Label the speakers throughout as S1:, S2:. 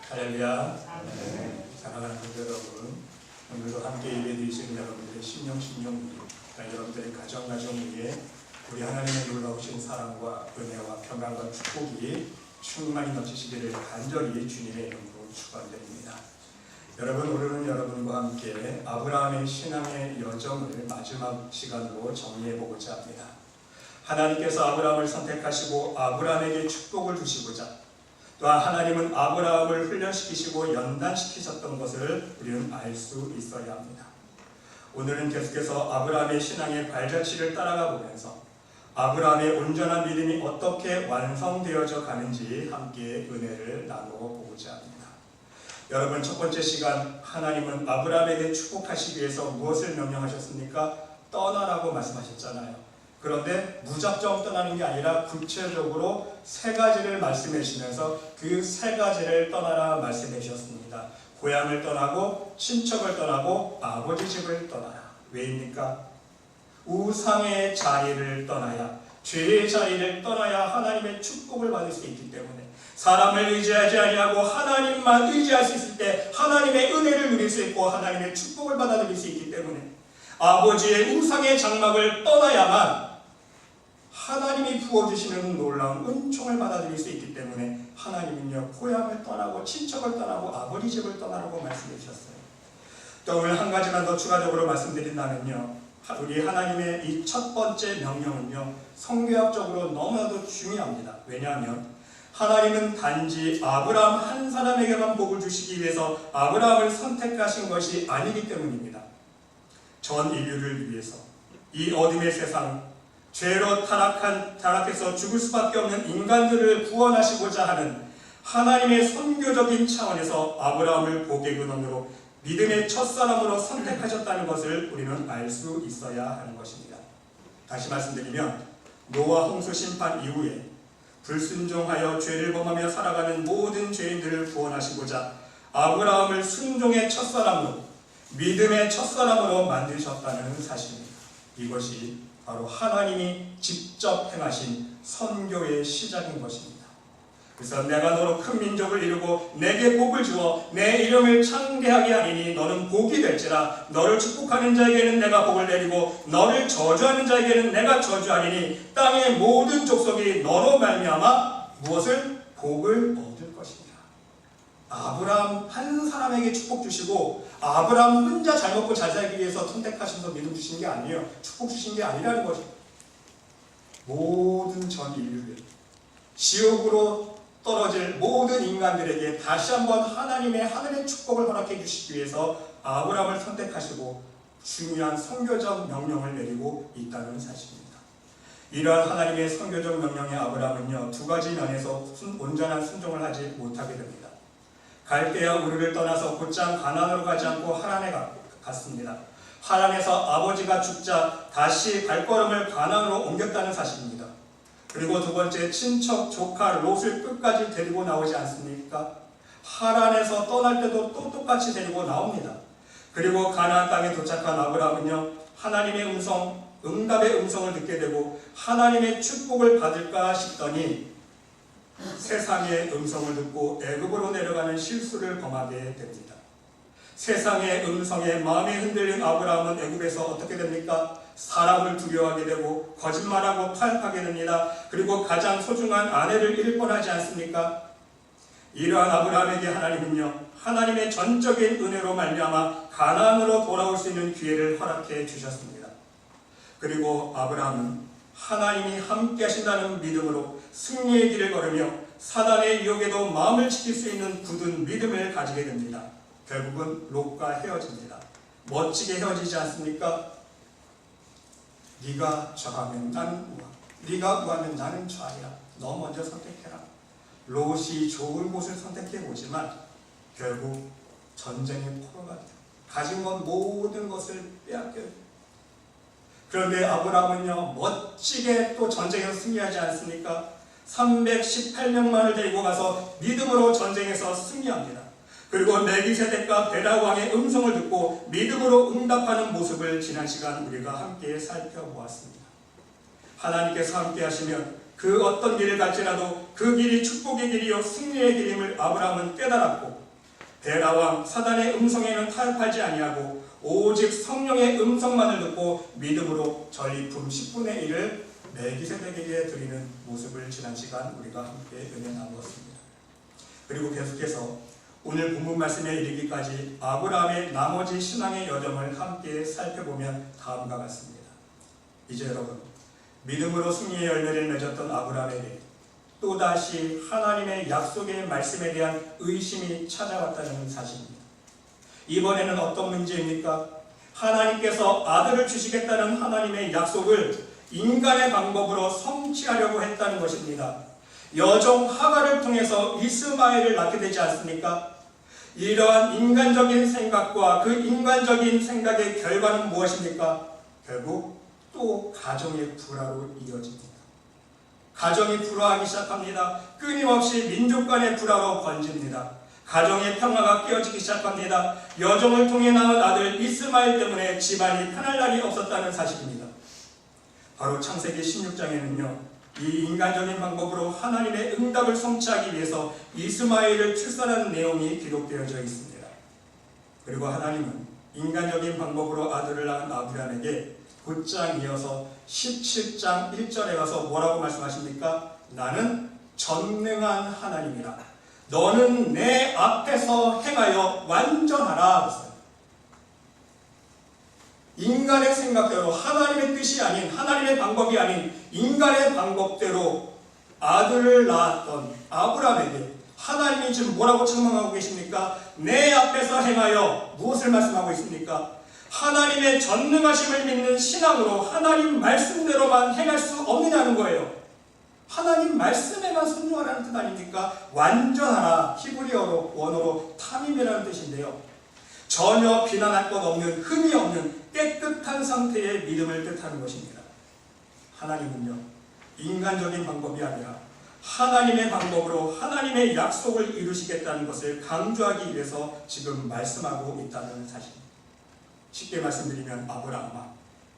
S1: 할렐루야. 사랑하는 성도 여러분, 오늘도 함께 예배드리시는 여러분들의 심령 여러분들의 가정 위에 우리 하나님의 놀라우신 사랑과 은혜와 평강과 축복이 충만히 넘치시기를 간절히 주님의 이름으로 축원드립니다. 여러분, 오늘은 여러분과 함께 아브라함의 신앙의 여정을 마지막 시간으로 정리해보고자 합니다. 하나님께서 아브라함을 선택하시고 아브라함에게 축복을 주시고자, 또한 하나님은 아브라함을 훈련시키시고 연단시키셨던 것을 우리는 알 수 있어야 합니다. 오늘은 계속해서 아브라함의 신앙의 발자취를 따라가 보면서 아브라함의 온전한 믿음이 어떻게 완성되어져 가는지 함께 은혜를 나누어 보고자 합니다. 여러분, 첫 번째 시간, 하나님은 아브라함에게 축복하시기 위해서 무엇을 명령하셨습니까? 떠나라고 말씀하셨잖아요. 그런데 무작정 떠나는 게 아니라 구체적으로 세 가지를 말씀해 주시면서 그 세 가지를 떠나라 말씀해 주셨습니다. 고향을 떠나고, 친척을 떠나고, 아버지 집을 떠나라. 왜입니까? 우상의 자리를 떠나야, 죄의 자리를 떠나야 하나님의 축복을 받을 수 있기 때문에, 사람을 의지하지 아니하고 하나님만 의지할 수 있을 때 하나님의 은혜를 누릴 수 있고 하나님의 축복을 받아들일 수 있기 때문에, 아버지의 우상의 장막을 떠나야만 하나님이 부어주시는 놀라운 은총을 받아들일 수 있기 때문에 하나님은요, 고향을 떠나고 친척을 떠나고 아버지 집을 떠나라고 말씀해 주셨어요. 또 오늘 한 가지만 더 추가적으로 말씀드린다면요, 우리 하나님의 이 첫 번째 명령은요, 성경학적으로 너무나도 중요합니다. 왜냐하면 하나님은 단지 아브라함 한 사람에게만 복을 주시기 위해서 아브라함을 선택하신 것이 아니기 때문입니다. 전 인류를 위해서, 이 어둠의 세상, 죄로 타락해서 죽을 수밖에 없는 인간들을 구원하시고자 하는 하나님의 선교적인 차원에서 아브라함을 복의 근원으로 믿음의 첫사람으로 선택하셨다는 것을 우리는 알 수 있어야 하는 것입니다. 다시 말씀드리면, 노아 홍수 심판 이후에 불순종하여 죄를 범하며 살아가는 모든 죄인들을 구원하시고자 아브라함을 순종의 첫사람으로, 믿음의 첫사람으로 만드셨다는 사실입니다. 이것이 바로 하나님이 직접 행하신 선교의 시작인 것입니다. 그래서 내가 너로 큰 민족을 이루고 내게 복을 주어 내 이름을 창대하게 하리니 너는 복이 될지라. 너를 축복하는 자에게는 내가 복을 내리고 너를 저주하는 자에게는 내가 저주하리니 땅의 모든 족속이 너로 말미암아 무엇을? 복을 얻을 것이니라. 아브라함 한 사람에게 축복 주시고 아브라함 혼자 잘 먹고 잘 살기 위해서 선택하셔서 믿음 주신 게 아니에요. 축복 주신 게 아니라는 것입니다. 모든 전 인류를, 지옥으로 떨어질 모든 인간들에게 다시 한번 하나님의 하늘의 축복을 허락해 주시기 위해서 아브라함을 선택하시고 중요한 선교적 명령을 내리고 있다는 사실입니다. 이러한 하나님의 선교적 명령에 아브라함은요, 두 가지 면에서 온전한 순종을 하지 못하게 됩니다. 갈대아 우르를 떠나서 곧장 가나안으로 가지 않고 하란에 갔습니다. 하란에서 아버지가 죽자 다시 발걸음을 가나안으로 옮겼다는 사실입니다. 그리고 두 번째, 친척 조카 롯을 끝까지 데리고 나오지 않습니까? 하란에서 떠날 때도 또 똑같이 데리고 나옵니다. 그리고 가나안 땅에 도착한 아브라함은요, 하나님의 음성, 응답의 음성을 듣게 되고 하나님의 축복을 받을까 싶더니 세상의 음성을 듣고 애굽으로 내려가는 실수를 범하게 됩니다. 세상의 음성에 마음이 흔들린 아브라함은 애굽에서 어떻게 됩니까? 사람을 두려워하게 되고 거짓말하고 타협하게 됩니다. 그리고 가장 소중한 아내를 잃을 뻔하지 않습니까? 이러한 아브라함에게 하나님은요, 하나님의 전적인 은혜로 말미암아 가나안으로 돌아올 수 있는 기회를 허락해 주셨습니다. 그리고 아브라함은 하나님이 함께 하신다는 믿음으로 승리의 길을 걸으며 사단의 유혹에도 마음을 지킬 수 있는 굳은 믿음을 가지게 됩니다. 결국은 롯과 헤어집니다. 멋지게 헤어지지 않습니까? 네가 좌하면 나는 우하, 네가 우하면 나는 좌이라. 너 먼저 선택해라. 롯이 좋은 곳을 선택해보지만 결국 전쟁의 포로가 돼요. 가진 건 모든 것을 빼앗겨요. 그런데 아브라함은요, 멋지게 또 전쟁에서 승리하지 않습니까? 318명만을 데리고 가서 믿음으로 전쟁에서 승리합니다. 그리고 멜기세덱과 베라 왕의 음성을 듣고 믿음으로 응답하는 모습을 지난 시간 우리가 함께 살펴보았습니다. 하나님께서 함께 하시면 그 어떤 길을 갈지라도 그 길이 축복의 길이요 승리의 길임을 아브라함은 깨달았고 베라왕 사단의 음성에는 타협하지 아니하고 오직 성령의 음성만을 듣고 믿음으로 전리품 10분의 1을 멜기세덱에게 드리는 모습을 지난 시간 우리가 함께 은혜 나누었습니다. 그리고 계속해서 오늘 본문 말씀에 이르기까지 아브라함의 나머지 신앙의 여정을 함께 살펴보면 다음과 같습니다. 이제 여러분, 믿음으로 승리의 열매를 맺었던 아브라함에게 또다시 하나님의 약속의 말씀에 대한 의심이 찾아왔다는 사실입니다. 이번에는 어떤 문제입니까? 하나님께서 아들을 주시겠다는 하나님의 약속을 인간의 방법으로 성취하려고 했다는 것입니다. 여종 하갈을 통해서 이스마엘을 낳게 되지 않습니까? 이러한 인간적인 생각과 그 인간적인 생각의 결과는 무엇입니까? 결국 또 가정의 불화로 이어집니다. 가정이 불화하기 시작합니다. 끊임없이 민족 간의 불화로 번집니다. 가정의 평화가 깨어지기 시작합니다. 여종을 통해 낳은 아들 이스마엘 때문에 집안이 편할 날이 없었다는 사실입니다. 바로 창세기 16장에는요. 이 인간적인 방법으로 하나님의 응답을 성취하기 위해서 이스마엘을 출산하는 내용이 기록되어져 있습니다. 그리고 하나님은 인간적인 방법으로 아들을 낳은 아브라함에게 곧장 이어서 17장 1절에 가서 뭐라고 말씀하십니까? 나는 전능한 하나님이라. 너는 내 앞에서 행하여 완전하라. 인간의 생각대로 하나님의 뜻이 아닌 하나님의 방법이 아닌 인간의 방법대로 아들을 낳았던 아브라함에게 하나님이 지금 뭐라고 책망하고 계십니까? 내 앞에서 행하여 무엇을 말씀하고 있습니까? 하나님의 전능하심을 믿는 신앙으로 하나님 말씀대로만 행할 수 없느냐는 거예요. 하나님 말씀에만 순종하라는 뜻 아닙니까? 완전하라, 히브리어로 원어로 탐임이라는 뜻인데요. 전혀 비난할 것 없는, 흠이 없는 깨끗한 상태의 믿음을 뜻하는 것입니다. 하나님은요, 인간적인 방법이 아니라 하나님의 방법으로 하나님의 약속을 이루시겠다는 것을 강조하기 위해서 지금 말씀하고 있다는 사실입니다. 쉽게 말씀드리면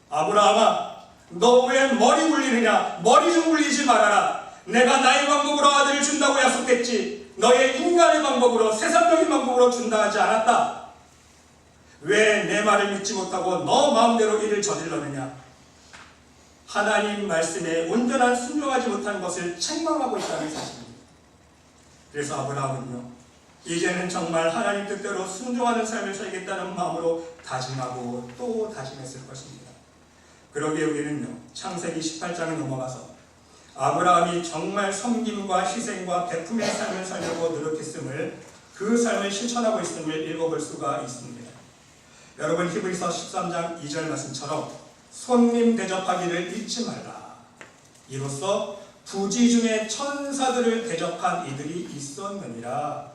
S1: 아브라함아, 너 왜 머리 굴리느냐? 머리 좀 굴리지 말아라. 내가 나의 방법으로 아들을 준다고 약속했지. 너의 인간의 방법으로, 세상적인 방법으로 준다 하지 않았다. 왜 내 말을 믿지 못하고 너 마음대로 일을 저질렀느냐? 하나님 말씀에 온전한 순종하지 못한 것을 책망하고 있다는 사실입니다. 그래서 아브라함은요, 이제는 정말 하나님 뜻대로 순종하는 삶을 살겠다는 마음으로 다짐하고 또 다짐했을 것입니다. 그러기에 우리는요, 창세기 18장에 넘어가서 아브라함이 정말 섬김과 희생과 베품의 삶을 살려고 노력했음을, 그 삶을 실천하고 있음을 읽어볼 수가 있습니다. 여러분, 히브리서 13장 2절 말씀처럼 손님 대접하기를 잊지 말라. 이로써 부지 중에 천사들을 대접한 이들이 있었느니라.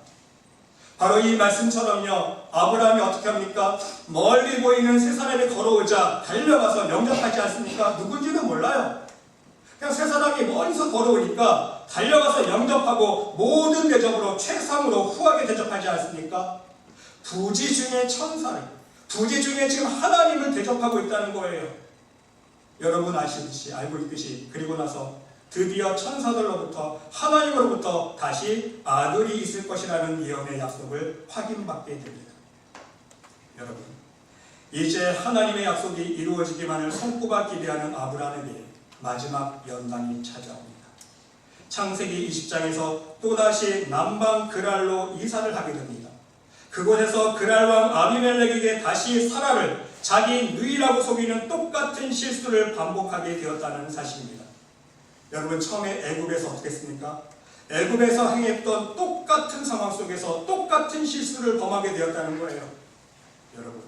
S1: 바로 이 말씀처럼요, 아브라함이 어떻게 합니까? 멀리 보이는 세 사람이 걸어오자 달려가서 영접하지 않습니까? 누군지는 몰라요. 그냥 세 사람이 멀리서 걸어오니까 달려가서 영접하고 모든 대접으로 최상으로 후하게 대접하지 않습니까? 부지 중에 천사를, 부지 중에 지금 하나님을 대접하고 있다는 거예요. 여러분 아시듯이, 알고 있듯이, 그리고 나서 드디어 천사들로부터, 하나님으로부터 다시 아들이 있을 것이라는 예언의 약속을 확인받게 됩니다. 여러분, 이제 하나님의 약속이 이루어지기만을 손꼽아 기대하는 아브라함에게 마지막 연단이 찾아옵니다. 창세기 20장에서 또다시 남방 그랄로 이사를 하게 됩니다. 그곳에서 그랄왕 아비멜렉에게 다시 사라를 자기 누이라고 속이는 똑같은 실수를 반복하게 되었다는 사실입니다. 여러분, 처음에 애굽에서 어떻게 했습니까? 애굽에서 행했던 똑같은 상황 속에서 똑같은 실수를 범하게 되었다는 거예요. 여러분,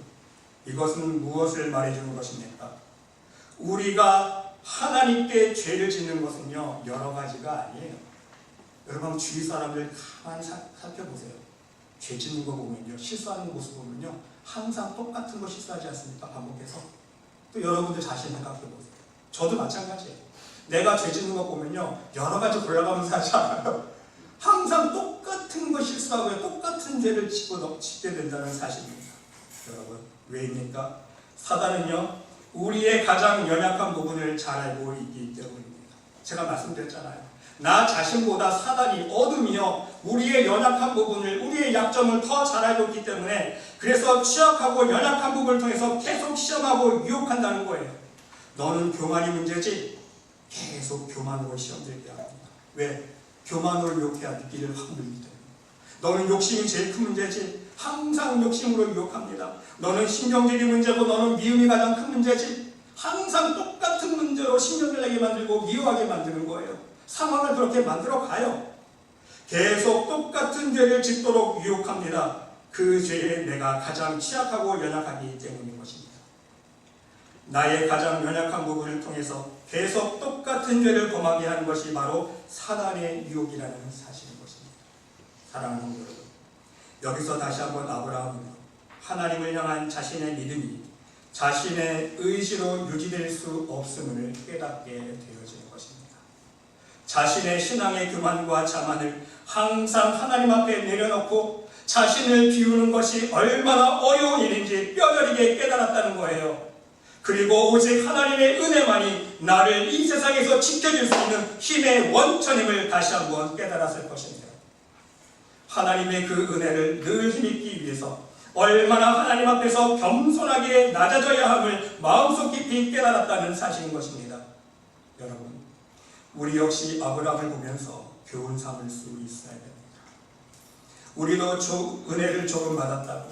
S1: 이것은 무엇을 말해주는 것입니까? 우리가 하나님께 죄를 짓는 것은요, 여러 가지가 아니에요. 여러분, 주위 사람들 가만히 살펴보세요. 죄 짓는 거 보면요, 실수하는 모습 보면요, 항상 똑같은 거 실수하지 않습니까? 반복해서. 또 여러분들 자신 생각해보세요. 저도 마찬가지예요. 내가 죄 짓는 거 보면요, 여러 가지 골라가면서 하지 않아요. 항상 똑같은 거 실수하고요, 똑같은 죄를 짓게 된다는 사실입니다. 여러분, 왜입니까? 사단은요, 우리의 가장 연약한 부분을 잘 알고 있기 때문입니다. 제가 말씀드렸잖아요. 나 자신보다 사단이 어둠이요 우리의 연약한 부분을, 우리의 약점을 더 잘 알고 있기 때문에 그래서 취약하고 연약한 부분을 통해서 계속 시험하고 유혹한다는 거예요. 너는 교만이 문제지? 계속 교만으로 시험 들게 합니다. 왜? 교만으로 유혹해야 길을 확 늘기 때문에. 너는 욕심이 제일 큰 문제지? 항상 욕심으로 유혹합니다. 너는 신경질이 문제고 너는 미움이 가장 큰 문제지? 항상 똑같은 문제로 신경을 내게 만들고 미워하게 만드는 거예요. 상황을 그렇게 만들어 가요. 계속 똑같은 죄를 짓도록 유혹합니다. 그 죄에 내가 가장 취약하고 연약하기 때문인 것입니다. 나의 가장 연약한 부분을 통해서 계속 똑같은 죄를 범하게 하는 것이 바로 사단의 유혹이라는 사실인 것입니다. 사랑하는 여러분, 여기서 다시 한번 아브라함은 하나님을 향한 자신의 믿음이 자신의 의지로 유지될 수 없음을 깨닫게 되어지는 것입니다. 자신의 신앙의 교만과 자만을 항상 하나님 앞에 내려놓고 자신을 비우는 것이 얼마나 어려운 일인지 뼈저리게 깨달았다는 거예요. 그리고 오직 하나님의 은혜만이 나를 이 세상에서 지켜줄 수 있는 힘의 원천임을 다시 한번 깨달았을 것입니다. 하나님의 그 은혜를 늘 힘입기 위해서 얼마나 하나님 앞에서 겸손하게 낮아져야 함을 마음속 깊이 깨달았다는 사실인 것입니다. 여러분, 우리 역시 아브라함을 보면서 교훈 삼을 수 있어야 됩니다. 우리도 은혜를 조금 받았다고,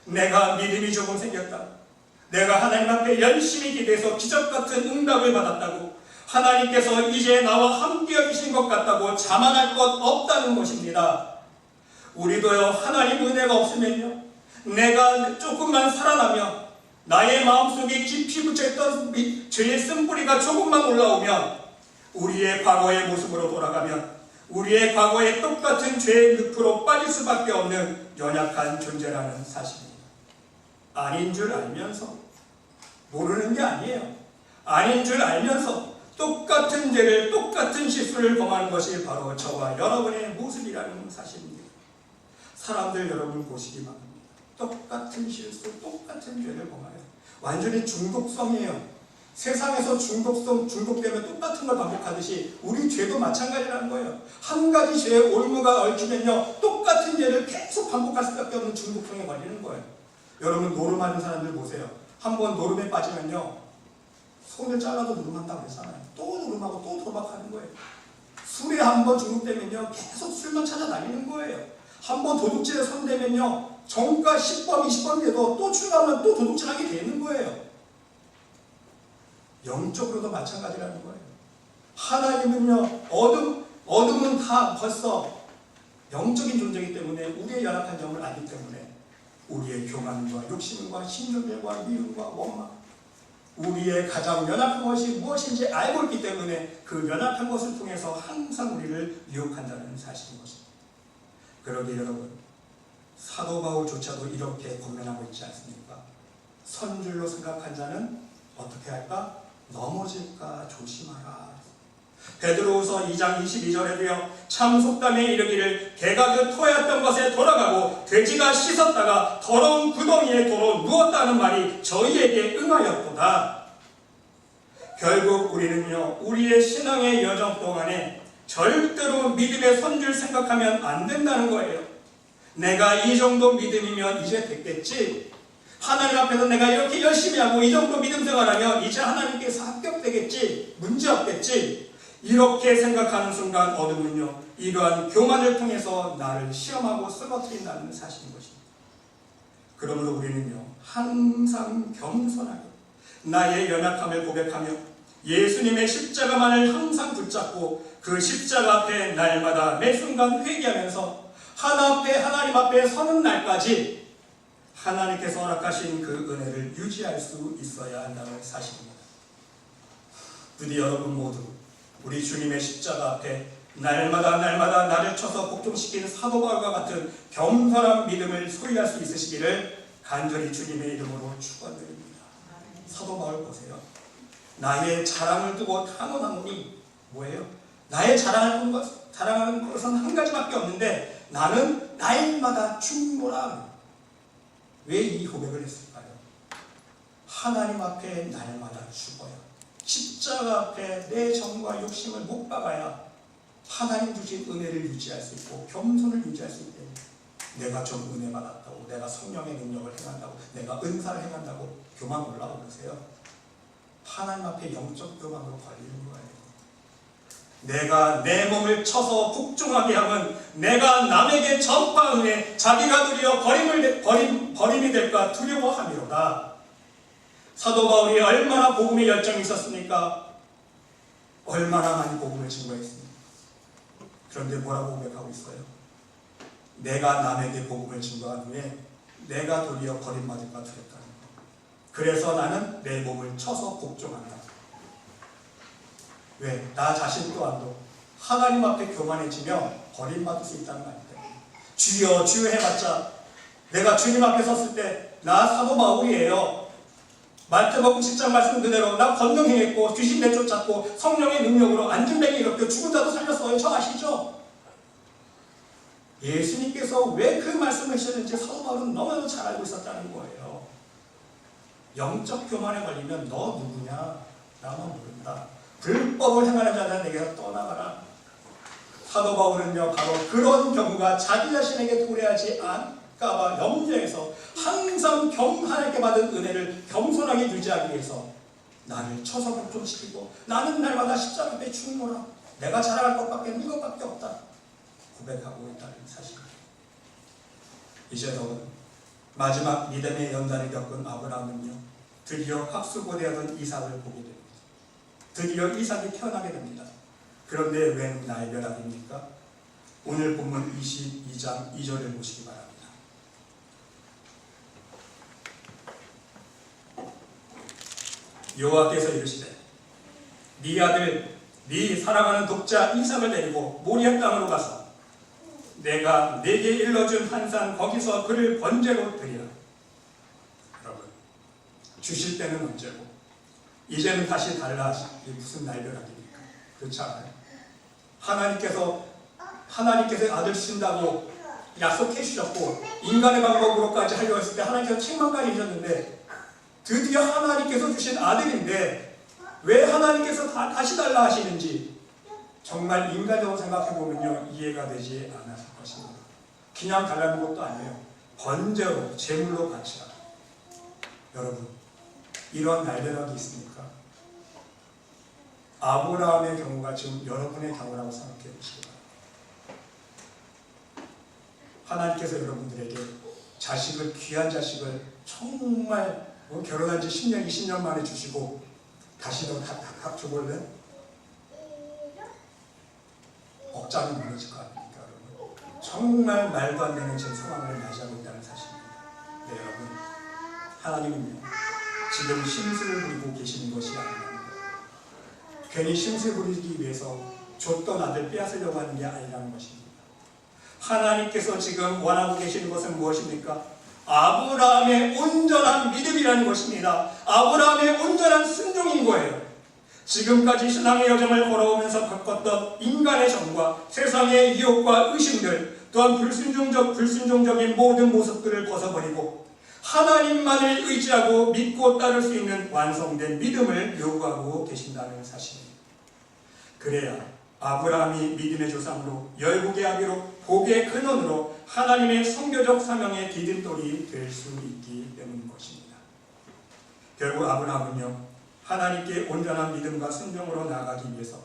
S1: 내가 믿음이 조금 생겼다고, 내가 하나님 앞에 열심히 기도해서 기적같은 응답을 받았다고, 하나님께서 이제 나와 함께 계신 것 같다고 자만할 것 없다는 것입니다. 우리도요, 하나님 은혜가 없으면요, 내가 조금만 살아나면, 나의 마음속에 깊이 묻혀있던 죄의 쓴뿌리가 조금만 올라오면, 우리의 과거의 모습으로 돌아가면 우리의 과거의 똑같은 죄의 늪으로 빠질 수밖에 없는 연약한 존재라는 사실입니다. 아닌 줄 알면서, 모르는 게 아니에요. 아닌 줄 알면서 똑같은 죄를, 똑같은 실수를 범하는 것이 바로 저와 여러분의 모습이라는 사실입니다. 사람들 여러분 보시기 바랍니다. 똑같은 실수, 똑같은 죄를 범하여 완전히 중독성이에요. 세상에서 중독되면 똑같은 걸 반복하듯이 우리 죄도 마찬가지라는 거예요. 한 가지 죄에 올무가 얽히면요, 똑같은 죄를 계속 반복할 수밖에 없는 중독성에 걸리는 거예요. 여러분, 노름하는 사람들 보세요. 한번 노름에 빠지면요, 손을 잘라도 노름한다고 그랬잖아요. 또 노름하고 또 도박하는 거예요. 술에 한번 중독되면요, 계속 술만 찾아다니는 거예요. 한번 도둑질에 손대면요, 정가 10번, 20번 돼도 또 출가하면 또 도둑질하게 되는 거예요. 영적으로도 마찬가지라는 거예요. 하나님은요, 어둠은 다 벌써 영적인 존재이기 때문에 우리의 연약한 점을 알기 때문에 우리의 교만과 욕심과 신경질과 미움과 원망, 우리의 가장 연약한 것이 무엇인지 알고 있기 때문에 그 연약한 것을 통해서 항상 우리를 유혹한다는 사실인 것입니다. 그러기에 여러분, 사도 바울조차도 이렇게 권면하고 있지 않습니까? 선줄로 생각한 자는 어떻게 할까? 넘어질까 조심하라. 베드로후서 2장 22절에도요, 참 속담에 이르기를 개가 그 토했던 것에 돌아가고 돼지가 씻었다가 더러운 구덩이에 도로 누웠다는 말이 저희에게 응하였도다. 결국 우리는요, 우리의 신앙의 여정 동안에 절대로 믿음의 선줄 생각하면 안 된다는 거예요. 내가 이 정도 믿음이면 이제 됐겠지, 하나님 앞에서 내가 이렇게 열심히 하고 이 정도 믿음 생활하면 이제 하나님께서 합격되겠지, 문제없겠지, 이렇게 생각하는 순간 어둠은요, 이러한 교만을 통해서 나를 시험하고 쓰러뜨린다는 사실인 것입니다. 그러므로 우리는요, 항상 겸손하게 나의 연약함을 고백하며 예수님의 십자가만을 항상 붙잡고 그 십자가 앞에 날마다 매 순간 회개하면서 하나님 앞에 서는 날까지 하나님께서 허락하신 그 은혜를 유지할 수 있어야 한다는 사실입니다. 부디 여러분 모두 우리 주님의 십자가 앞에 날마다 나를 쳐서 복종시키는 사도 바울과 같은 겸손한 믿음을 소유할 수 있으시기를 간절히 주님의 이름으로 축원드립니다. 사도 바울 보세요. 나의 자랑을 두고 탄원하노니 뭐예요? 나의 자랑하는 것은 한 가지밖에 없는데 나는 날마다 죽노라. 왜 이 고백을 했을까요? 하나님 앞에 날마다 죽어요. 십자가 앞에 내 정과 욕심을 못 박아야 하나님 주신 은혜를 유지할 수 있고 겸손을 유지할 수 있기 때문에 내가 좀 은혜 받았다고, 내가 성령의 능력을 행한다고, 내가 은사를 행한다고 교만 올라오고 그러세요. 하나님 앞에 영적 교만으로 걸리는 거예요. 내가 내 몸을 쳐서 복종하게 하면 내가 남에게 전파한 후에 자기가 누리어 버림이 될까 두려워함이로다. 사도 바울이 얼마나 복음에 열정이 있었습니까? 얼마나 많이 복음을 증거했습니까? 그런데 뭐라고 고백하고 있어요? 내가 남에게 복음을 증거한 후에 내가 도리어 버림받을까 두렵다는 것. 그래서 나는 내 몸을 쳐서 복종한다. 왜? 나 자신 또한도 하나님 앞에 교만해지며 버림받을 수 있다는 거 아닙니까? 주여 주여 해봤자 내가 주님 앞에 섰을 때 나 사도 바울이에요. 마태복음 10장 말씀 그대로 나 권능 행했고 귀신 내쫓았고 성령의 능력으로 안진뱅이 일으켜 죽은 자도 살렸어요. 저 아시죠? 예수님께서 왜 그 말씀을 하셨는지 사도 바울은 너무나도 잘 알고 있었다는 거예요. 영적 교만에 걸리면 너 누구냐? 나만 모른다. 불법을 행하는 자는 내게서 떠나가라. 사도 바울은요 바로 그런 경우가 자기 자신에게 도래하지 않을까봐 염려해서 항상 겸하게 받은 은혜를 겸손하게 유지하기 위해서 나를 쳐서 복종시키고 나는 날마다 십자가 앞에 죽노라. 내가 자랑할 것밖에 이것밖에 없다. 고백하고 있다는 사실입니다. 이제는 마지막 믿음의 연단을 겪은 아브라함은요 드디어 학수고대하던 이삭을 보게 됩니다. 드디어 이삭이 태어나게 됩니다. 그런데 웬 날벼락입니까? 오늘 본문 22장 2절을 보시기 바랍니다. 여호와께서 이르시되 네 아들 네 사랑하는 독자 이삭을 데리고 모리아 땅으로 가서 내가 네게 일러준 한 산 거기서 그를 번제로 드리라. 여러분 주실 때는 언제고 이제는 다시 달라. 이게 무슨 날벼락입니까? 그렇지 않아요? 하나님께서 아들 주신다고 약속해 주셨고 인간의 방법으로까지 하려고 했을 때 하나님께서 책망까지 주셨는데 드디어 하나님께서 주신 아들인데 왜 하나님께서 다시 달라 하시는지 정말 인간적으로 생각해보면요 이해가 되지 않았을 것입니다. 그냥 달라는 것도 아니에요. 번제로 제물로 바치라. 여러분 이런 날벼락이 있습니까? 아브라함의 경우가 지금 여러분의 경우라고 생각해 보시기 바랍니다. 하나님께서 여러분들에게 자식을 귀한 자식을 정말 결혼한 지 10년, 20년 만에 주시고 다시 너 다 줘볼래? 억장이 무너질 거 아닙니까? 여러분? 정말 말도 안 되는 제 상황을 맞이하고 있다는 사실입니다. 네, 여러분 하나님은요 지금 심술을 부리고 계시는 것이 아닙니다. 괜히 심술 부리기 위해서 줬던 아들 빼앗으려고 하는 게 아니라는 것입니다. 하나님께서 지금 원하고 계시는 것은 무엇입니까? 아브라함의 온전한 믿음이라는 것입니다. 아브라함의 온전한 순종인 거예요. 지금까지 신앙의 여정을 걸어오면서 겪었던 인간의 정과 세상의 유혹과 의심들 또한 불순종적인 모든 모습들을 벗어버리고 하나님만을 의지하고 믿고 따를 수 있는 완성된 믿음을 요구하고 계신다는 사실입니다. 그래야 아브라함이 믿음의 조상으로 열국의 아비로 복의 근원으로 하나님의 선교적 사명의 디딤돌이 될 수 있기 때문인 것입니다. 결국 아브라함은요 하나님께 온전한 믿음과 순종으로 나아가기 위해서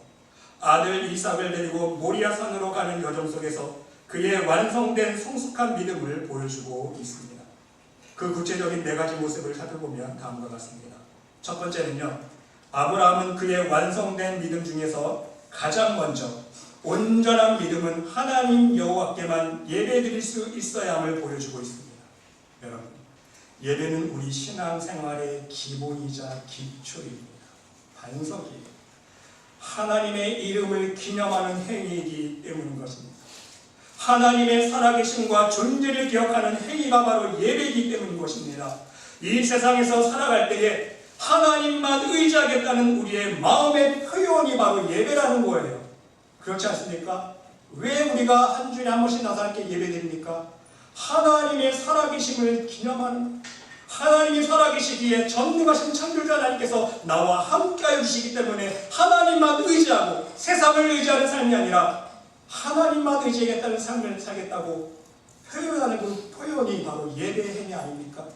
S1: 아들 이삭을 데리고 모리아 산으로 가는 여정 속에서 그의 완성된 성숙한 믿음을 보여주고 있습니다. 그 구체적인 네 가지 모습을 살펴보면 다음과 같습니다. 첫 번째는요 아브라함은 그의 완성된 믿음 중에서 가장 먼저 온전한 믿음은 하나님 여호와께만 예배드릴 수 있어야 함을 보여주고 있습니다. 여러분 예배는 우리 신앙생활의 기본이자 기초입니다. 반석이에요. 하나님의 이름을 기념하는 행위이기 때문인 것입니다. 하나님의 살아계심과 존재를 기억하는 행위가 바로 예배이기 때문인 것입니다. 이 세상에서 살아갈 때에 하나님만 의지하겠다는 우리의 마음의 표현이 바로 예배라는 거예요. 그렇지 않습니까? 왜 우리가 한 주에 한 번씩 나서 함께 예배드립니까? 하나님의 살아계심을 기념하는, 하나님이 살아계시기에 전능하신 창조주 하나님께서 나와 함께하여 주시기 때문에 하나님만 의지하고 세상을 의지하는 삶이 아니라 하나님만 의지하겠다는 삶을 살겠다고 표현하는 그 표현이 바로 예배의 행위 아닙니까?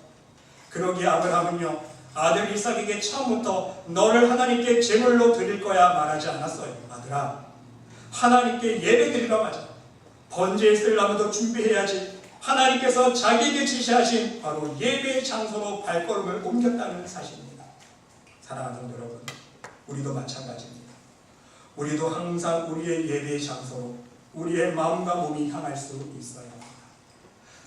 S1: 그러기에 아브라함은요, 아들 이삭에게 처음부터 너를 하나님께 제물로 드릴 거야 말하지 않았어요. 아들아, 하나님께 예배 드리러 가자. 번제에 쓸 나무도 준비해야지. 하나님께서 자기에게 지시하신 바로 예배의 장소로 발걸음을 옮겼다는 사실입니다. 사랑하는 여러분, 우리도 마찬가지입니다. 우리도 항상 우리의 예배의 장소로 우리의 마음과 몸이 향할 수 있어야 합니다.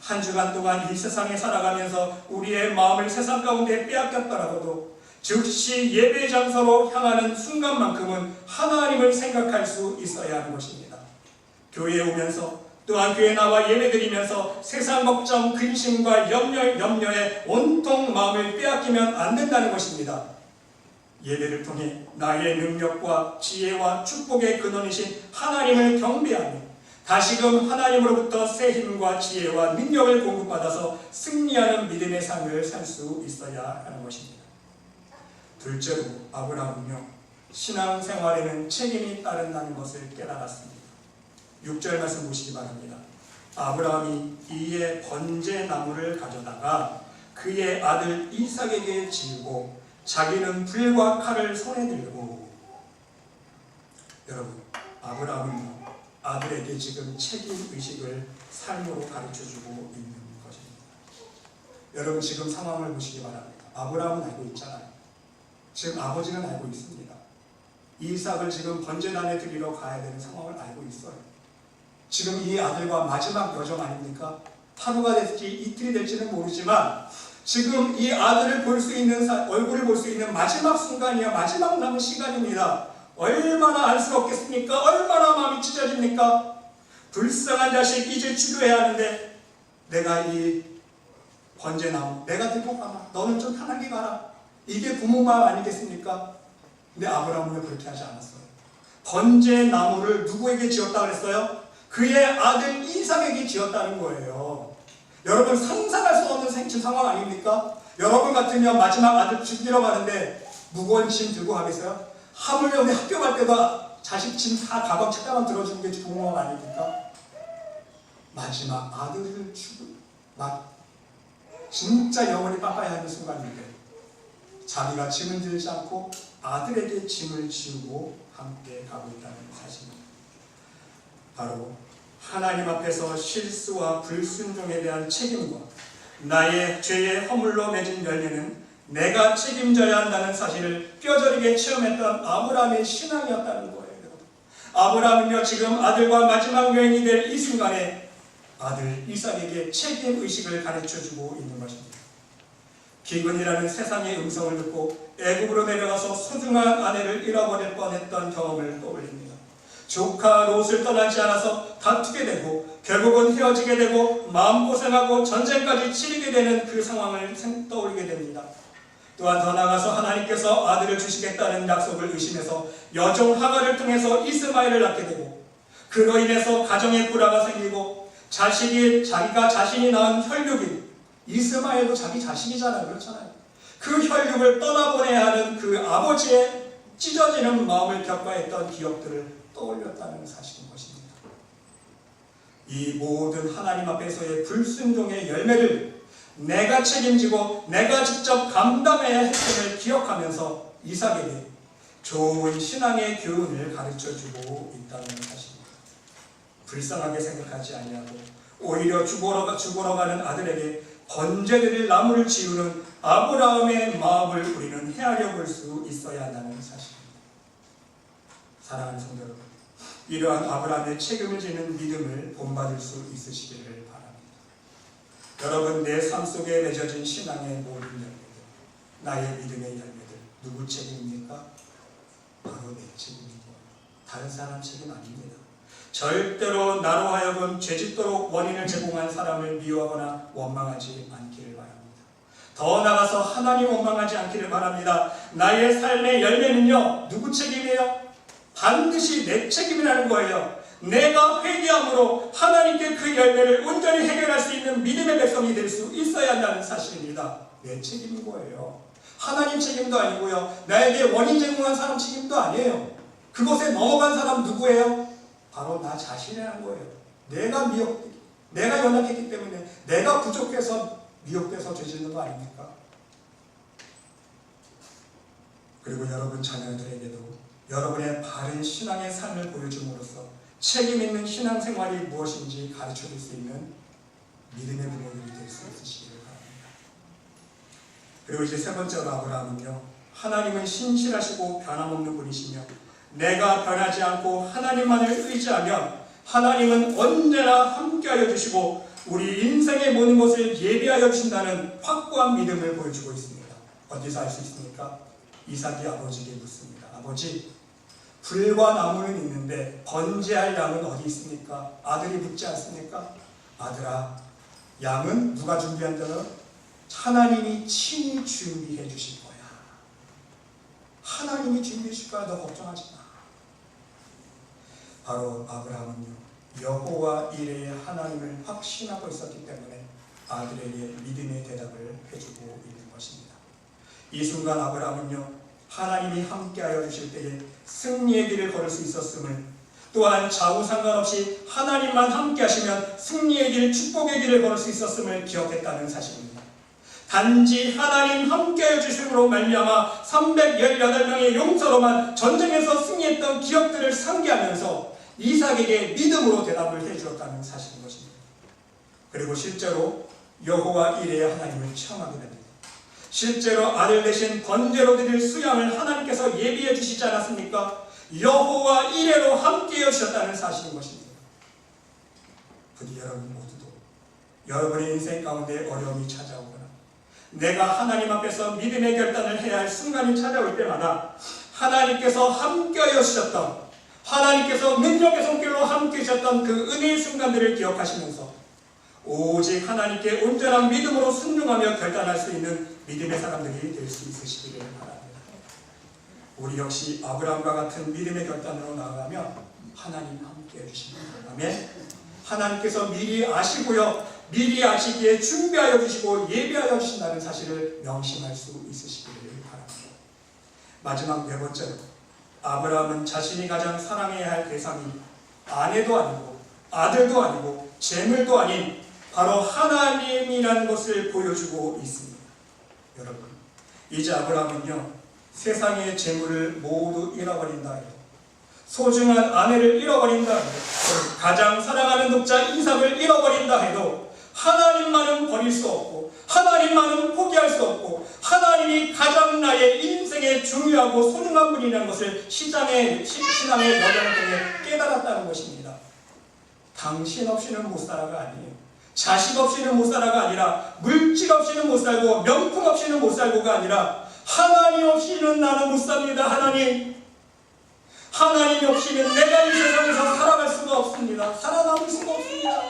S1: 한 주간 동안 이 세상에 살아가면서 우리의 마음을 세상 가운데 빼앗겼더라도 즉시 예배의 장소로 향하는 순간만큼은 하나님을 생각할 수 있어야 하는 것입니다. 교회에 오면서 또한 교회에 나와 예배드리면서 세상 걱정, 근심과 염려에 온통 마음을 빼앗기면 안 된다는 것입니다. 예배를 통해 나의 능력과 지혜와 축복의 근원이신 하나님을 경배하며 다시금 하나님으로부터 새 힘과 지혜와 능력을 공급받아서 승리하는 믿음의 삶을 살 수 있어야 하는 것입니다. 둘째로 아브라함은요, 신앙생활에는 책임이 따른다는 것을 깨달았습니다. 6절 말씀 보시기 바랍니다. 아브라함이 이에 번제 나무를 가져다가 그의 아들 이삭에게 지우고 자기는 불과 칼을 손에 들고. 여러분, 아브라함은 아들에게 지금 책임의식을 삶으로 가르쳐주고 있는 것입니다. 여러분, 지금 상황을 보시기 바랍니다. 아브라함은 알고 있잖아요. 지금 아버지는 알고 있습니다. 이삭을 지금 번제단에 드리러 가야 되는 상황을 알고 있어요. 지금 이 아들과 마지막 여정 아닙니까? 하루가 될지 이틀이 될지는 모르지만 지금 이 아들을 볼 수 있는 얼굴을 볼 수 있는 마지막 순간이야. 마지막 남은 시간입니다. 얼마나 안쓰럽겠습니까? 얼마나 마음이 찢어집니까? 불쌍한 자식 이제 치료해야 하는데 내가 이 번제나무 내가 들고 가라. 너는 좀 편하게 가라. 이게 부모 마음 아니겠습니까? 근데 아브라함은 그렇게 하지 않았어요. 번제나무를 누구에게 지었다 그랬어요? 그의 아들 이삭에게 지었다는 거예요. 여러분, 상상할 수 없는 생존 상황 아닙니까? 여러분 같으면 마지막 아들 죽이러 가는데 무거운 짐 들고 가겠어요? 하물며 우리 학교 갈 때도 자식 짐 다 가방 책가방 들어주는 게 부모 아닙니까? 마지막 아들을 진짜 영원히 빠빠야 하는 순간인데 자기가 짐을 들지 않고 아들에게 짐을 지우고 함께 가고 있다는 사실입니다. 바로 하나님 앞에서 실수와 불순종에 대한 책임과 나의 죄의 허물로 맺은 열매는 내가 책임져야 한다는 사실을 뼈저리게 체험했던 아브라함의 신앙이었다는 거예요. 아브라함은요, 지금 아들과 마지막 여인이 될 이 순간에 아들 이삭에게 책임의식을 가르쳐주고 있는 것입니다. 기근이라는 세상의 음성을 듣고 애굽으로 내려가서 소중한 아내를 잃어버릴 뻔했던 경험을 떠올립니다. 조카 롯을 떠나지 않아서 다투게 되고 결국은 헤어지게 되고 마음고생하고 전쟁까지 치르게 되는 그 상황을 떠올리게 됩니다. 또한 더 나아가서 하나님께서 아들을 주시겠다는 약속을 의심해서 여종 하갈을 통해서 이스마엘을 낳게 되고 그로 인해서 가정에 불화가 생기고 자기가 자신이 낳은 혈육인 이스마엘도 자기 자식이잖아요. 그렇잖아요. 그 혈육을 떠나보내야 하는 그 아버지의 찢어지는 마음을 겪어했던 기억들을 떠올렸다는 사실인 것입니다. 이 모든 하나님 앞에서의 불순종의 열매를 내가 책임지고 내가 직접 감당해야 했음을 기억하면서 이삭에게 좋은 신앙의 교훈을 가르쳐주고 있다는 사실입니다. 불쌍하게 생각하지 아니하고 오히려 죽어러 가는 아들에게 번제드릴 나무를 지우는 아브라함의 마음을 우리는 헤아려 볼 수 있어야 한다는 사실입니다. 사랑하는 성도 여러분, 이러한 아브라함의 책임을 지는 믿음을 본받을 수 있으시기를 바랍니다. 여러분, 내 삶 속에 맺어진 신앙의 모든 열매들, 나의 믿음의 열매들, 누구 책임입니까? 바로 내 책임입니다. 다른 사람 책임 아닙니다. 절대로 나로 하여금 죄짓도록 원인을 제공한 사람을 미워하거나 원망하지 않기를 바랍니다. 더 나아가서 하나님 원망하지 않기를 바랍니다. 나의 삶의 열매는요, 누구 책임이에요? 반드시 내 책임이라는 거예요. 내가 회개함으로 하나님께 그 열매를 온전히 해결할 수 있는 믿음의 백성이 될 수 있어야 한다는 사실입니다. 내 책임인 거예요. 하나님 책임도 아니고요. 나에게 원인 제공한 사람 책임도 아니에요. 그곳에 넘어간 사람 누구예요? 바로 나 자신이라는 거예요. 내가 연약했기 때문에, 내가 부족해서 미혹돼서 죄짓는 거 아닙니까? 그리고 여러분 자녀들에게도 여러분의 바른 신앙의 삶을 보여줌으로써 책임 있는 신앙생활이 무엇인지 가르쳐줄 수 있는 믿음의 부모님이 될 수 있으시기를 바랍니다. 그리고 이제 세 번째로 아브라함은요, 하나님은 신실하시고 변함없는 분이시며 내가 변하지 않고 하나님만을 의지하면 하나님은 언제나 함께하여 주시고 우리 인생의 모든 것을 예비하여 주신다는 확고한 믿음을 보여주고 있습니다. 어디서 알 수 있습니까? 이삭이 아버지에게 묻습니다. 아버지, 불과 나무는 있는데 번제할 양은 어디 있습니까? 아들이 묻지 않습니까? 아들아, 양은 누가 준비한다는? 하나님이 친히 준비해 주실 거야. 하나님이 준비해 주실 거야. 너 걱정하지 마. 바로 아브라함은요, 여호와 이레의 하나님을 확신하고 있었기 때문에 아들에게 믿음의 대답을 해주고 있는 것입니다. 이 순간 아브라함은요, 하나님이 함께하여 주실 때에 승리의 길을 걸을 수 있었음을, 또한 좌우 상관없이 하나님만 함께하시면 승리의 길, 축복의 길을 걸을 수 있었음을 기억했다는 사실입니다. 단지 하나님 함께하여 주심으로 말미암아 318명의 용사로만 전쟁에서 승리했던 기억들을 상기하면서 이삭에게 믿음으로 대답을 해주었다는 사실인 것입니다. 그리고 실제로 여호와 이레의 하나님을 체험하게 됩니다. 실제로 아들 대신 번제로 드릴 수양을 하나님께서 예비해 주시지 않았습니까? 여호와 이레로 함께해 주셨다는 사실인 것입니다. 부디 여러분 모두도 여러분의 인생 가운데 어려움이 찾아오거나 내가 하나님 앞에서 믿음의 결단을 해야 할 순간이 찾아올 때마다 하나님께서 함께하여 주셨던, 하나님께서 능력의 손길로 함께해 주셨던 그 은혜의 순간들을 기억하시면서 오직 하나님께 온전한 믿음으로 순종하며 결단할 수 있는 믿음의 사람들이 될 수 있으시기를 바랍니다. 우리 역시 아브라함과 같은 믿음의 결단으로 나아가면 하나님 함께해 주십니다. 아멘. 하나님께서 미리 아시고요, 미리 아시기에 준비하여 주시고 예비하여 주신다는 사실을 명심할 수 있으시기를 바랍니다. 마지막 네 번째로, 아브라함은 자신이 가장 사랑해야 할 대상이 아내도 아니고 아들도 아니고 재물도 아닌 바로 하나님이라는 것을 보여주고 있습니다. 여러분, 이제 아브라함은요, 세상의 재물을 모두 잃어버린다 해도, 소중한 아내를 잃어버린다 해도, 가장 사랑하는 독자 이삭을 잃어버린다 해도 하나님만은 버릴 수 없고 하나님만은 포기할 수 없고 하나님이 가장 나의 인생에 중요하고 소중한 분이라는 것을 신앙의 여정을 통해 깨달았다는 것입니다. 당신 없이는 못 살아가 아니에요. 자식 없이는 못 살아가 아니라, 물질 없이는 못 살고 명품 없이는 못 살고가 아니라 하나님 없이는 나는 못 삽니다. 하나님 없이는 내가 이 세상에서 살아갈 수가 없습니다. 살아남을 수가 없습니다.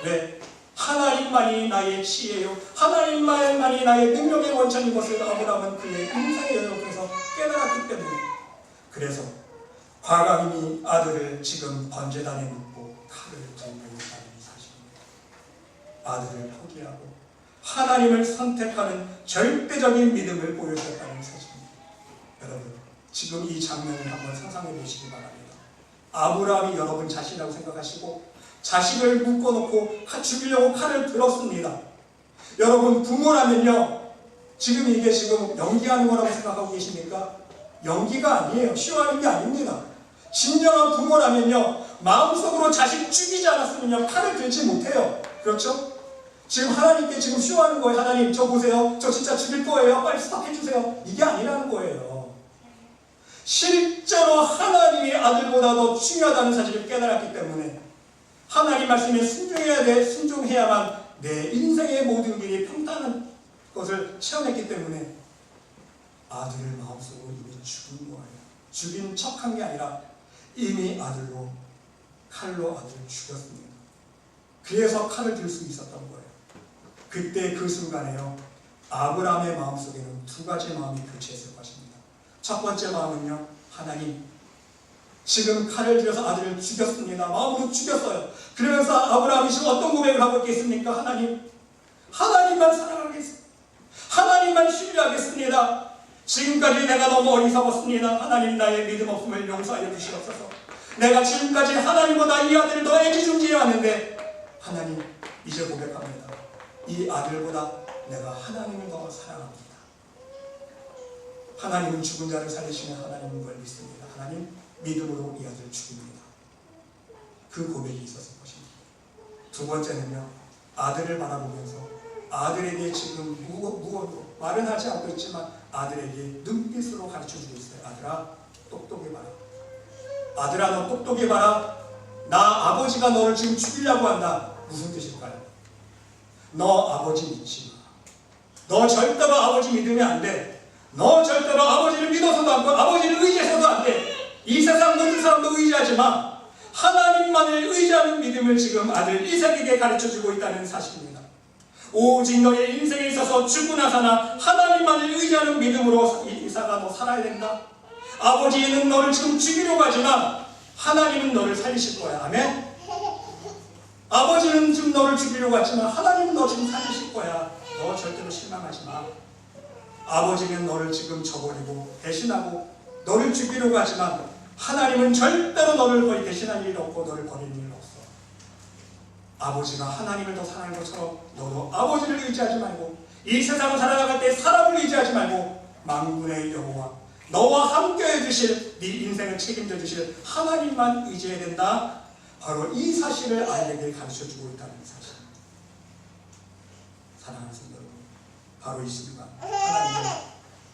S1: 왜? 하나님만이 나의 지혜요, 하나님만이 나의 능력의 원천인 것을 아브라함은 그의 인생의 여정을 통해서 깨달았기 때문에, 그래서 과감히 아들을 지금 번제단에 묻고 칼을 들고 있다는 사실입니다. 아들을 포기하고 하나님을 선택하는 절대적인 믿음을 보여주었다는 사실입니다. 여러분, 지금 이 장면을 한번 상상해 보시기 바랍니다. 아브라함이 여러분 자신이라고 생각하시고 자식을 묶어놓고 죽이려고 칼을 들었습니다. 여러분, 부모라면요, 지금 이게 지금 연기하는 거라고 생각하고 계십니까? 연기가 아니에요. 쉬워하는 게 아닙니다. 진정한 부모라면요, 마음속으로 자식 죽이지 않았으면요, 칼을 들지 못해요. 그렇죠? 지금 하나님께 지금 쉬워하는 거예요. 하나님, 저 보세요. 저 진짜 죽일 거예요. 빨리 스탑해주세요. 이게 아니라는 거예요. 실제로 하나님이 아들보다 더 중요하다는 사실을 깨달았기 때문에 하나님 말씀에 순종해야만 내 인생의 모든 길이 평탄한 것을 체험했기 때문에 아들을 마음속으로 이미 죽은 거예요. 죽인 척한 게 아니라 이미 칼로 아들을 죽였습니다. 그래서 칼을 들 수 있었던 거예요. 그때 그 순간에요, 아브라함의 마음속에는 두 가지 마음이 교체했을 것입니다. 첫 번째 마음은요, 하나님, 지금 칼을 들여서 아들을 죽였습니다. 마음으로 죽였어요. 그러면서 아브라함이 지금 어떤 고백을 하고 있겠습니까? 하나님만 사랑하겠습니다. 기도합니다. 지금까지 내가 너무 어리석었습니다. 하나님 나의 믿음 없음을 용서하여 주시옵소서. 내가 지금까지 하나님보다 이 아들을 더 애지중지해 왔는데 하나님 이제 고백합니다. 이 아들보다 내가 하나님을 더 사랑합니다. 하나님은 죽은 자를 살리시는 하나님인 걸 믿습니다. 하나님 믿음으로 이 아들을 죽입니다. 그 고백이 있었을 것입니다. 두 번째는요, 아들을 바라보면서 아들에게 지금 무언도 말은 하지 않고 있지만 아들에게 눈빛으로 가르쳐주고 있어요. 아들아 똑똑히 봐라. 아들아 너 똑똑히 봐라. 나 아버지가 너를 지금 죽이려고 한다. 무슨 뜻일까요? 너 아버지 믿지 마. 너 절대로 아버지 믿으면 안 돼. 너 절대로 아버지를 믿어서도 안 돼. 아버지를 의지해서도 안 돼. 이 세상 모든 사람도 의지하지 마. 하나님만을 의지하는 믿음을 지금 아들 이삭에게 가르쳐주고 있다는 사실입니다. 오직 너의 인생에 있어서 죽고 나서나 하나님만을 의지하는 믿음으로 이삭아 너 살아야 된다. 아버지는 너를 지금 죽이려고 하지만 하나님은 너를 살리실 거야. 아멘. 아버지는 지금 너를 죽이려고 하지만 하나님은 너 지금 살리실 거야. 너 절대로 실망하지 마. 아버지는 너를 지금 저버리고 배신하고 너를 죽이려고 하지만 하나님은 절대로 너를 거의 배신할 일 없고 너를 버릴 일 없어. 아버지가 하나님을 더 사랑하는 것처럼 너도 아버지를 의지하지 말고 이 세상을 살아나갈 때 사람을 의지하지 말고 만군의 여호와 너와 함께 해주실 네 인생을 책임져 주실 하나님만 의지해야 된다. 바로 이 사실을 아이에게 가르쳐주고 있다는 사실. 사랑하는 성도 여러분, 바로 이 순간 하나님은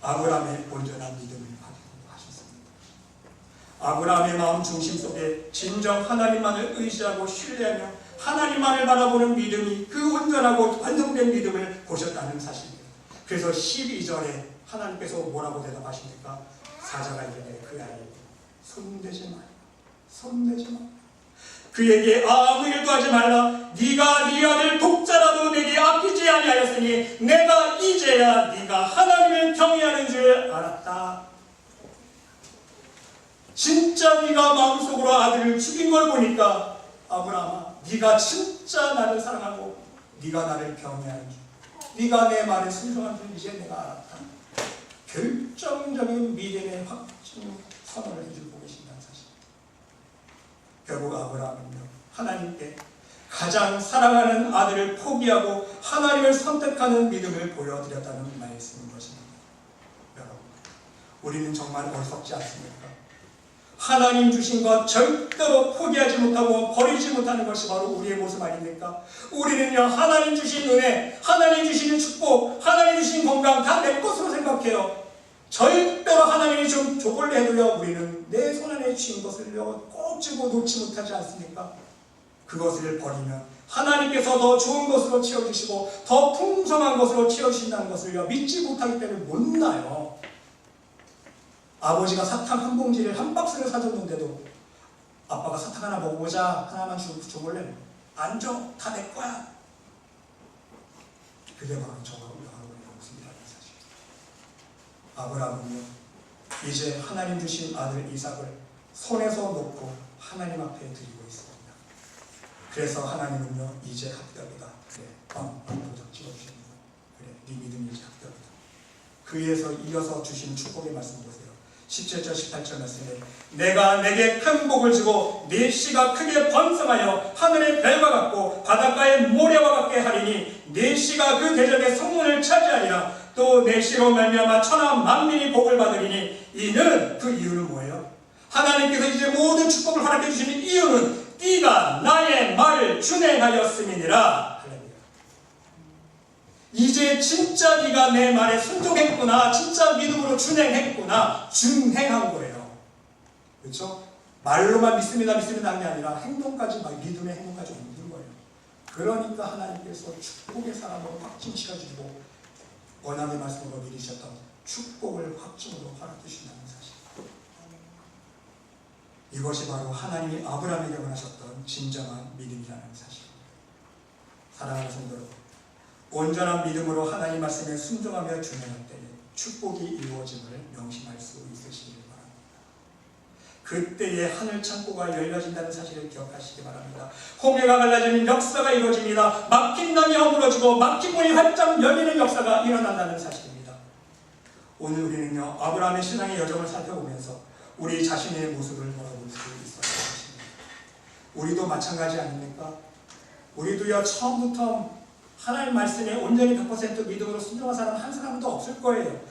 S1: 아브라함의 온전한 믿음을 가지고 하셨습니다. 아브라함의 마음 중심 속에 진정 하나님만을 의지하고 신뢰하며 하나님만을 바라보는 믿음이 그 온전하고 완성된 믿음을 보셨다는 사실입니다. 그래서 12절에 하나님께서 뭐라고 대답하십니까? 사자가 이르되 그 아이에게 손대지 마라. 손대지 마라. 그에게 아무 일도 하지 말라. 네가 네 아들 독자라도 내게 아끼지 아니하였으니 내가 이제야 네가 하나님을 경외하는 줄 알았다. 진짜 네가 마음속으로 아들을 죽인 걸 보니까 아브라함아 네가 진짜 나를 사랑하고 네가 나를 경외하는 줄, 네가 내 말에 순종한 줄 이제 내가 알았다. 결정적인 믿음의 확증 선언을 해주고 계신다는 사실. 결국 아브라함은요 하나님께 가장 사랑하는 아들을 포기하고 하나님을 선택하는 믿음을 보여드렸다는 말씀인 것입니다. 여러분, 우리는 정말 어리석지 않습니까? 하나님 주신 것 절대로 포기하지 못하고 버리지 못하는 것이 바로 우리의 모습 아닙니까? 우리는요 하나님 주신 은혜, 하나님 주시는 축복, 하나님 주신 건강 다 내 것으로 생각해요. 절대로 하나님이 좀 족을 내도요 우리는 내 손 안에 쥔 것을요 꼭 쥐고 놓지 못하지 않습니까? 그것을 버리면 하나님께서 더 좋은 것으로 채워주시고 더 풍성한 것으로 채워주신다는 것을요 믿지 못하기 때문에 못 나요. 아버지가 사탕 한 봉지를 한 박스를 사줬는데도 아빠가 사탕 하나 먹어보자 하나만 줘볼래? 안 줘. 다 내 거야. 그게 바로 저와 여러분의 모습이라는 사실. 아브라함은요 이제 하나님 주신 아들 이삭을 손에서 놓고 하나님 앞에 드리고 있습니다. 그래서 하나님은요 이제 합격이다. 그래 도장 찍어주십니다. 그래 네 믿음이 이제 합격이다. 그에서 이어서 주신 축복의 말씀 보세요. 17절 18절 말씀에 내가 내게 큰 복을 주고 네 씨가 크게 번성하여 하늘의 별과 같고 바닷가의 모래와 같게 하리니 네 씨가 그 대적의 성문을 차지하리라. 또 네 씨로 말미암아 천하 만민이 복을 받으리니 이는 그 이유는 뭐예요? 하나님께서 이제 모든 축복을 허락해 주시는 이유는 네가 나의 말을 준행하였음이니라. 이제 진짜 네가 내 말에 순종했구나. 진짜 믿음으로 준행했구나. 준행한 거예요. 그렇죠? 말로만 믿습니다 하는 게 아니라 행동까지 믿음의 행동까지 옮긴 거예요. 그러니까 하나님께서 축복의 사람으로 확증시켜주시고 원하는 말씀으로 미리셨던 축복을 확증으로 허락주신다는 사실. 이것이 바로 하나님이 아브라함에게 원하셨던 진정한 믿음이라는 사실. 사랑하는 성도 여러분, 온전한 믿음으로 하나님 말씀에 순종하며 준행할 때에 축복이 이루어짐을 명심할 수 있으시길 바랍니다. 그때에 하늘 창고가 열려진다는 사실을 기억하시기 바랍니다. 홍해가 갈라지는 역사가 이루어집니다. 막힌 담이 허물어지고 막힌 문이 활짝 열리는 역사가 일어난다는 사실입니다. 오늘 우리는요 아브라함의 신앙의 여정을 살펴보면서 우리 자신의 모습을 돌아볼 수 있어야 것입니다. 우리도 마찬가지 아닙니까? 우리도요 처음부터 하나님 말씀에 온전히 100% 믿음으로 순종한 사람 한 사람도 없을 거예요.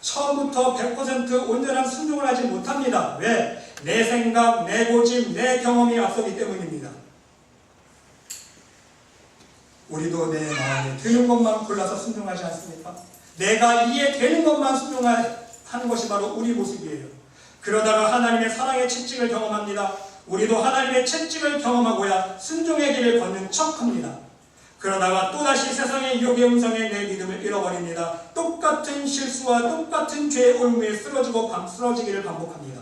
S1: 처음부터 100% 온전한 순종을 하지 못합니다. 왜? 내 생각, 내 고집, 내 경험이 앞서기 때문입니다. 우리도 내 마음에 드는 것만 골라서 순종하지 않습니까? 내가 이해되는 것만 순종하는 것이 바로 우리 모습이에요. 그러다가 하나님의 사랑의 채찍을 경험합니다. 우리도 하나님의 채찍을 경험하고야 순종의 길을 걷는 척합니다. 그러다가 또다시 세상의 유혹의 음성에 내 믿음을 잃어버립니다. 똑같은 실수와 똑같은 죄의 올무에 쓰러지기를 반복합니다.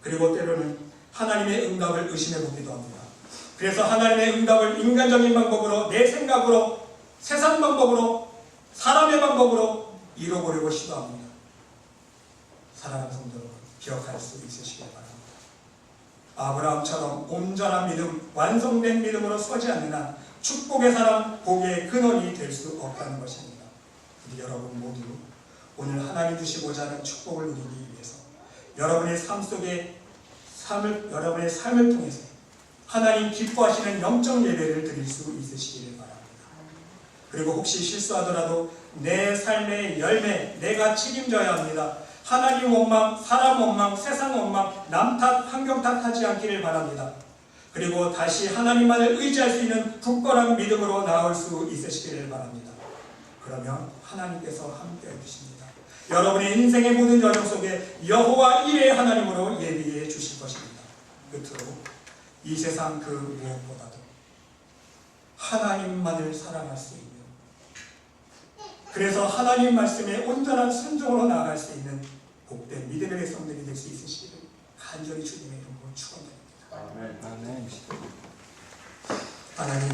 S1: 그리고 때로는 하나님의 응답을 의심해보기도 합니다. 그래서 하나님의 응답을 인간적인 방법으로, 내 생각으로, 세상 방법으로, 사람의 방법으로 이뤄보려고 시도합니다. 사랑하는 성도 여러분, 기억할 수 있으시길 바랍니다. 아브라함처럼 온전한 믿음, 완성된 믿음으로 서지 않는 한 축복의 사람, 복의 근원이 될 수 없다는 것입니다. 우리 여러분 모두 오늘 하나님 주시고자 하는 축복을 누리기 위해서 여러분의 여러분의 삶을 통해서 하나님 기뻐하시는 영적 예배를 드릴 수 있으시기를 바랍니다. 그리고 혹시 실수하더라도 내 삶의 열매, 내가 책임져야 합니다. 하나님 원망, 사람 원망, 세상 원망, 남 탓, 환경 탓하지 않기를 바랍니다. 그리고 다시 하나님만을 의지할 수 있는 굳건한 믿음으로 나올 수 있으시기를 바랍니다. 그러면 하나님께서 함께 해주십니다. 여러분의 인생의 모든 여정 속에 여호와 일의 하나님으로 예비해 주실 것입니다. 끝으로 이 세상 그 무엇보다도 하나님만을 사랑할 수 있는, 그래서 하나님 말씀에 온전한 순종으로 나아갈 수 있는 복된 믿음의 백성들이 될 수 있으시기를 간절히 주님의 이름으로 축원드립니다.
S2: 아멘.
S1: 하나님